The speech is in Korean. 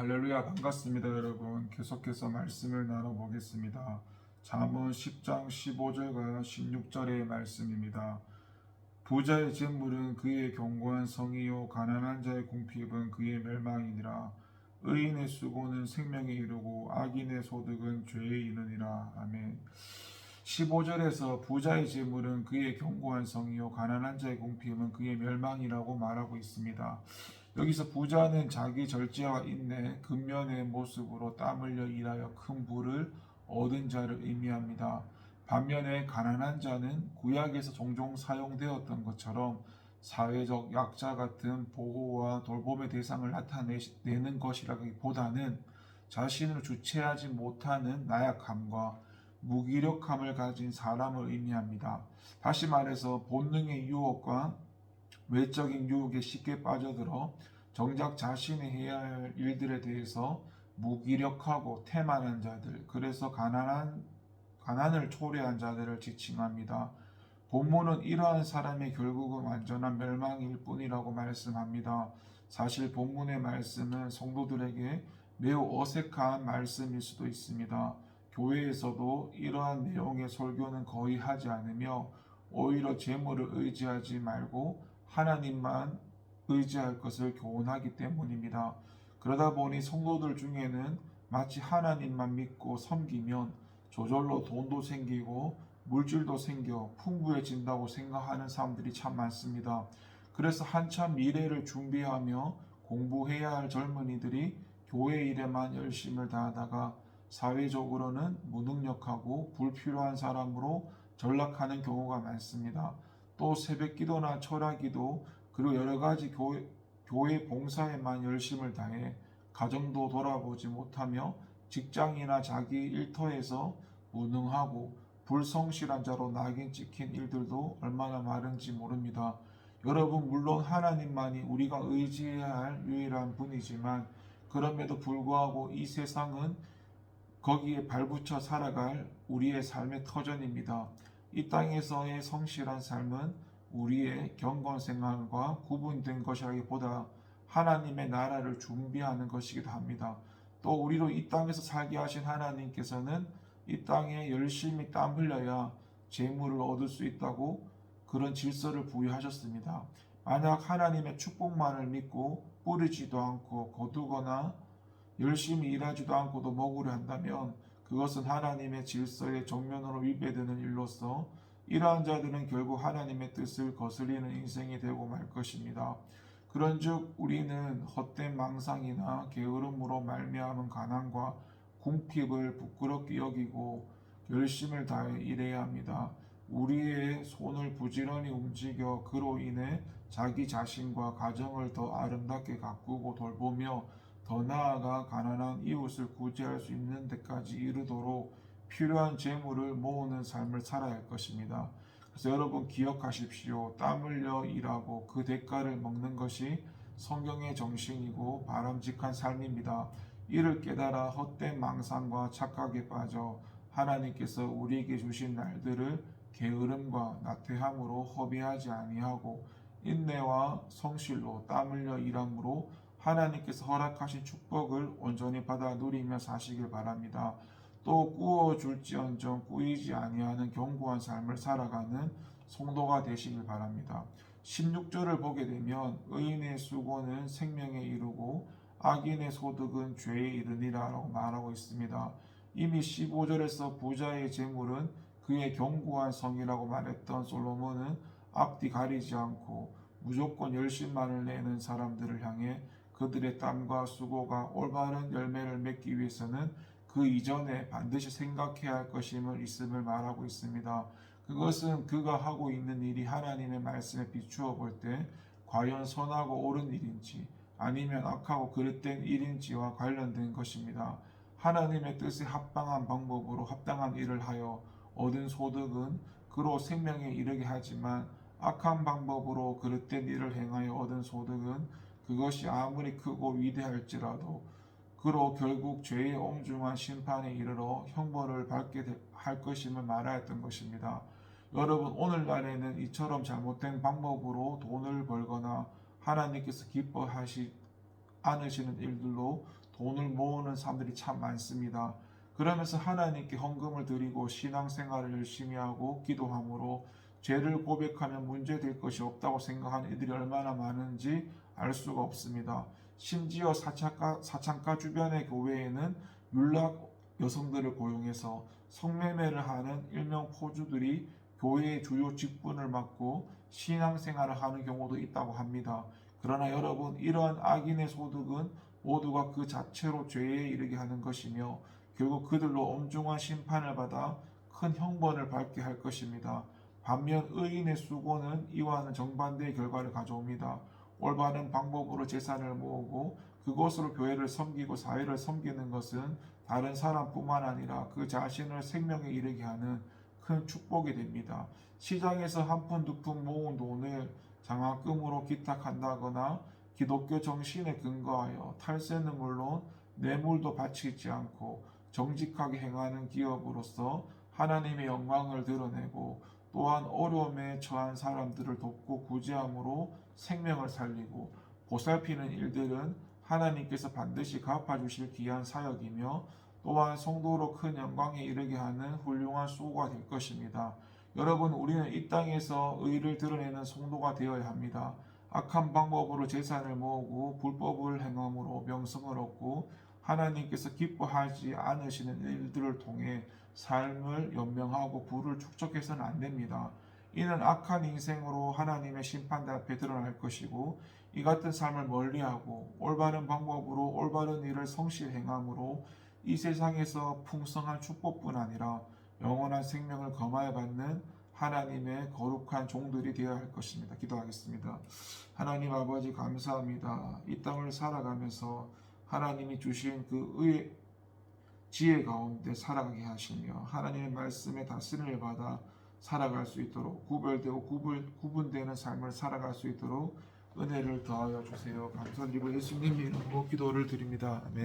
할렐루야, 반갑습니다. 여러분, 계속해서 말씀을 나눠보겠습니다. 잠언 10장 15절과 16절의 말씀입니다. 부자의 재물은 그의 견고한 성이요 가난한 자의 궁핍은 그의 멸망이니라. 의인의 수고는 생명에 이르고 악인의 소득은 죄에 이르니라. 아멘. 15절에서 부자의 재물은 그의 견고한 성이요 가난한 자의 궁핍은 그의 멸망이라고 말하고 있습니다. 여기서 부자는 자기 절제와 인내, 근면의 모습으로 땀 흘려 일하여 큰 부를 얻은 자를 의미합니다. 반면에 가난한 자는 구약에서 종종 사용되었던 것처럼 사회적 약자 같은 보호와 돌봄의 대상을 나타내는 것이라기보다는 자신을 주체하지 못하는 나약함과 무기력함을 가진 사람을 의미합니다. 다시 말해서 본능의 유혹과 외적인 유혹에 쉽게 빠져들어 정작 자신이 해야 할 일들에 대해서 무기력하고 태만한 자들, 그래서 가난을 초래한 자들을 지칭합니다. 본문은 이러한 사람이 결국은 완전한 멸망일 뿐이라고 말씀합니다. 사실 본문의 말씀은 성도들에게 매우 어색한 말씀일 수도 있습니다. 교회에서도 이러한 내용의 설교는 거의 하지 않으며 오히려 재물을 의지하지 말고 하나님만 의지할 것을 교훈하기 때문입니다. 그러다 보니 성도들 중에는 마치 하나님만 믿고 섬기면 저절로 돈도 생기고 물질도 생겨 풍부해진다고 생각하는 사람들이 참 많습니다. 그래서 한참 미래를 준비하며 공부해야 할 젊은이들이 교회 일에만 열심을 다하다가 사회적으로는 무능력하고 불필요한 사람으로 전락하는 경우가 많습니다. 또 새벽기도나 철학기도 그리고 여러 가지 교회 봉사에만 열심을 다해 가정도 돌아보지 못하며 직장이나 자기 일터에서 무능하고 불성실한 자로 낙인 찍힌 일들도 얼마나 많은지 모릅니다. 여러분, 물론 하나님만이 우리가 의지해야 할 유일한 분이지만 그럼에도 불구하고 이 세상은 거기에 발붙여 살아갈 우리의 삶의 터전입니다. 이 땅에서의 성실한 삶은 우리의 경건 생활과 구분된 것이라기보다 하나님의 나라를 준비하는 것이기도 합니다. 또 우리로 이 땅에서 살게 하신 하나님께서는 이 땅에 열심히 땀 흘려야 재물을 얻을 수 있다고 그런 질서를 부여하셨습니다. 만약 하나님의 축복만을 믿고 뿌리지도 않고 거두거나 열심히 일하지도 않고도 먹으려 한다면 그것은 하나님의 질서에 정면으로 위배되는 일로서 이러한 자들은 결국 하나님의 뜻을 거스리는 인생이 되고 말 것입니다. 그런즉 우리는 헛된 망상이나 게으름으로 말미암은 가난과 궁핍을 부끄럽게 여기고 열심을 다해 일해야 합니다. 우리의 손을 부지런히 움직여 그로 인해 자기 자신과 가정을 더 아름답게 가꾸고 돌보며 더 나아가 가난한 이웃을 구제할 수 있는 데까지 이르도록 필요한 재물을 모으는 삶을 살아야 할 것입니다. 그래서 여러분 기억하십시오. 땀 흘려 일하고 그 대가를 먹는 것이 성경의 정신이고 바람직한 삶입니다. 이를 깨달아 헛된 망상과 착각에 빠져 하나님께서 우리에게 주신 날들을 게으름과 나태함으로 허비하지 아니하고 인내와 성실로 땀 흘려 일함으로 하나님께서 허락하신 축복을 온전히 받아 누리며 사시길 바랍니다. 또 꾸어줄지언정 꾸이지 아니하는 견고한 삶을 살아가는 성도가 되시길 바랍니다. 16절을 보게 되면 의인의 수고는 생명에 이르고 악인의 소득은 죄에 이르니라 라고 말하고 있습니다. 이미 15절에서 부자의 재물은 그의 견고한 성이라고 말했던 솔로몬은 앞뒤 가리지 않고 무조건 열심만을 내는 사람들을 향해 그들의 땀과 수고가 올바른 열매를 맺기 위해서는 그 이전에 반드시 생각해야 할 것임을 있음을 말하고 있습니다. 그것은 그가 하고 있는 일이 하나님의 말씀에 비추어 볼 때 과연 선하고 옳은 일인지 아니면 악하고 그릇된 일인지와 관련된 것입니다. 하나님의 뜻에 합당한 방법으로 합당한 일을 하여 얻은 소득은 그로 생명에 이르게 하지만 악한 방법으로 그릇된 일을 행하여 얻은 소득은 그것이 아무리 크고 위대할지라도 그로 결국 죄의 엄중한 심판에 이르러 형벌을 받게 할 것임을 말하였던 것입니다. 여러분, 오늘날에는 이처럼 잘못된 방법으로 돈을 벌거나 하나님께서 기뻐하시 않으시는 일들로 돈을 모으는 사람들이 참 많습니다. 그러면서 하나님께 헌금을 드리고 신앙생활을 열심히 하고 기도함으로 죄를 고백하면 문제될 것이 없다고 생각하는 이들이 얼마나 많은지 알 수가 없습니다. 심지어 사창가 주변의 교회에는 율락 여성들을 고용해서 성매매를 하는 일명 포주들이 교회의 주요 직분을 맡고 신앙생활을 하는 경우도 있다고 합니다. 그러나 여러분, 이러한 악인의 소득은 모두가 그 자체로 죄에 이르게 하는 것이며 결국 그들로 엄중한 심판을 받아 큰 형벌을 받게 할 것입니다. 반면 의인의 수고는 이와는 정반대의 결과를 가져옵니다. 올바른 방법으로 재산을 모으고 그것으로 교회를 섬기고 사회를 섬기는 것은 다른 사람뿐만 아니라 그 자신을 생명에 이르게 하는 큰 축복이 됩니다. 시장에서 한 푼 두 푼 모은 돈을 장학금으로 기탁한다거나 기독교 정신에 근거하여 탈세는 물론 뇌물도 바치지 않고 정직하게 행하는 기업으로서 하나님의 영광을 드러내고 또한 어려움에 처한 사람들을 돕고 구제함으로 생명을 살리고 보살피는 일들은 하나님께서 반드시 갚아주실 귀한 사역이며 또한 성도로 큰 영광에 이르게 하는 훌륭한 수고가 될 것입니다. 여러분, 우리는 이 땅에서 의를 드러내는 성도가 되어야 합니다. 악한 방법으로 재산을 모으고 불법을 행함으로 명성을 얻고 하나님께서 기뻐하지 않으시는 일들을 통해 삶을 연명하고 부를 축적해서는 안 됩니다. 이는 악한 인생으로 하나님의 심판 앞에 드러날 것이고 이 같은 삶을 멀리하고 올바른 방법으로 올바른 일을 성실히 행함으로 이 세상에서 풍성한 축복뿐 아니라 영원한 생명을 거머쥐 받는 하나님의 거룩한 종들이 되어야 할 것입니다. 기도하겠습니다. 하나님 아버지, 감사합니다. 이 땅을 살아가면서 하나님이 주신 그 지혜 가운데 살아가게 하시며 하나님의 말씀에 다스림을 받아 살아갈 수 있도록 구별되고 구분되는 삶을 살아갈 수 있도록 은혜를 더하여 주세요. 감사드리고 예수님 이름으로 기도를 드립니다. 아멘.